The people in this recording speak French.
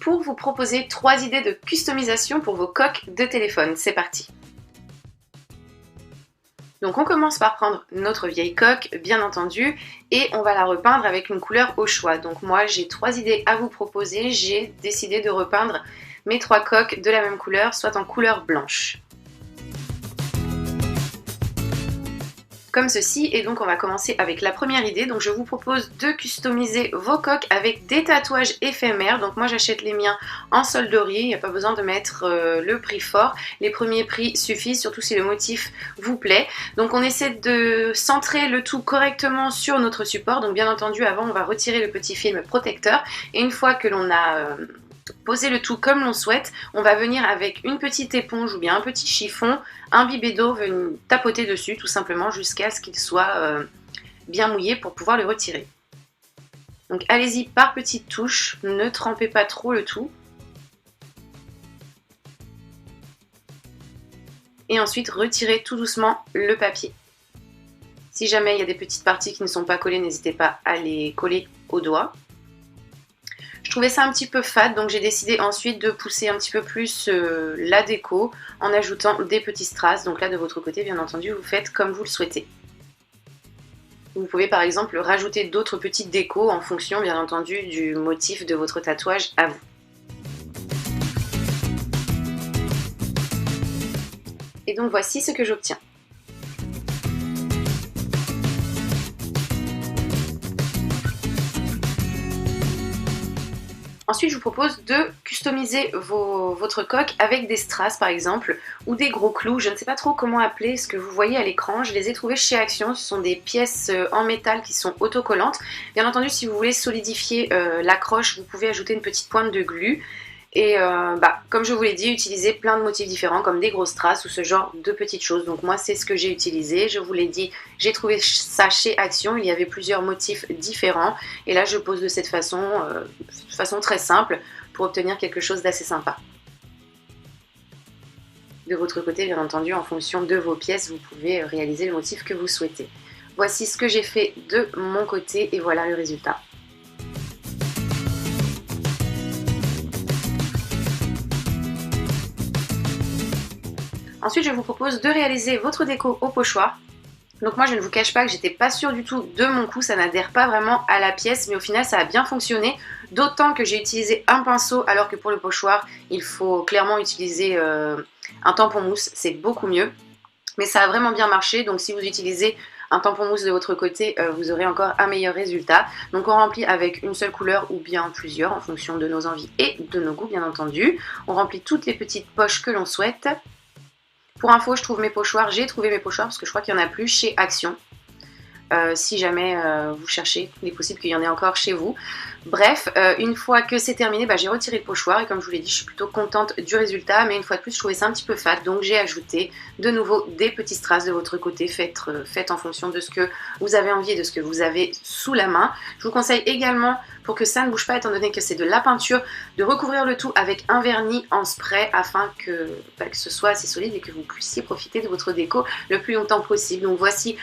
pour vous proposer 3 idées de customisation pour vos coques de téléphone. C'est parti! Donc on commence par prendre notre vieille coque, bien entendu, et on va la repeindre avec une couleur au choix. Donc moi j'ai 3 idées à vous proposer. J'ai décidé de repeindre mes 3 coques de la même couleur, soit en couleur blanche. Comme ceci, et donc on va commencer avec la première idée. Donc je vous propose de customiser vos coques avec des tatouages éphémères. Donc moi j'achète les miens en solderie, il n'y a pas besoin de mettre le prix fort. Les premiers prix suffisent, surtout si le motif vous plaît. Donc on essaie de centrer le tout correctement sur notre support. Donc bien entendu avant on va retirer le petit film protecteur. Et une fois que l'on a poser le tout comme l'on souhaite, on va venir avec une petite éponge ou bien un petit chiffon, un bibet d'eau, venir tapoter dessus tout simplement jusqu'à ce qu'il soit bien mouillé pour pouvoir le retirer. Donc allez-y par petites touches, ne trempez pas trop le tout. Et ensuite retirez tout doucement le papier. Si jamais il y a des petites parties qui ne sont pas collées, n'hésitez pas à les coller au doigt. Je trouvais ça un petit peu fade, donc j'ai décidé ensuite de pousser un petit peu plus la déco en ajoutant des petits strass. Donc là de votre côté, bien entendu, vous faites comme vous le souhaitez. Vous pouvez par exemple rajouter d'autres petites décos en fonction, bien entendu, du motif de votre tatouage à vous. Et donc voici ce que j'obtiens. Ensuite, je vous propose de customiser votre coque avec des strass par exemple, ou des gros clous. Je ne sais pas trop comment appeler ce que vous voyez à l'écran. Je les ai trouvés chez Action. Ce sont des pièces en métal qui sont autocollantes. Bien entendu, si vous voulez solidifier l'accroche, vous pouvez ajouter une petite pointe de glu. Et comme je vous l'ai dit, utilisez plein de motifs différents comme des grosses strass ou ce genre de petites choses. Donc moi c'est ce que j'ai utilisé, je vous l'ai dit, j'ai trouvé ça chez Action, il y avait plusieurs motifs différents. Et là je pose de cette façon très simple pour obtenir quelque chose d'assez sympa. De votre côté bien entendu, en fonction de vos pièces, vous pouvez réaliser le motif que vous souhaitez. Voici ce que j'ai fait de mon côté et voilà le résultat. Ensuite, je vous propose de réaliser votre déco au pochoir. Donc moi, je ne vous cache pas que j'étais pas sûre du tout de mon coup, ça n'adhère pas vraiment à la pièce, mais au final, ça a bien fonctionné. D'autant que j'ai utilisé un pinceau, alors que pour le pochoir, il faut clairement utiliser un tampon mousse, c'est beaucoup mieux. Mais ça a vraiment bien marché, donc si vous utilisez un tampon mousse de votre côté, vous aurez encore un meilleur résultat. Donc on remplit avec une seule couleur ou bien plusieurs, en fonction de nos envies et de nos goûts, bien entendu. On remplit toutes les petites poches que l'on souhaite. Pour info, je trouve mes pochoirs, j'ai trouvé mes pochoirs parce que je crois qu'il n'y en a plus chez Action. Si jamais vous cherchez, il est possible qu'il y en ait encore chez vous. Bref, une fois que c'est terminé, j'ai retiré le pochoir et comme je vous l'ai dit, je suis plutôt contente du résultat. Mais une fois de plus, je trouvais ça un petit peu fade, donc j'ai ajouté de nouveau des petits strass de votre côté, faites en fonction de ce que vous avez envie et de ce que vous avez sous la main. Je vous conseille également, pour que ça ne bouge pas, étant donné que c'est de la peinture, de recouvrir le tout avec un vernis en spray afin que ce soit assez solide et que vous puissiez profiter de votre déco le plus longtemps possible. Donc voici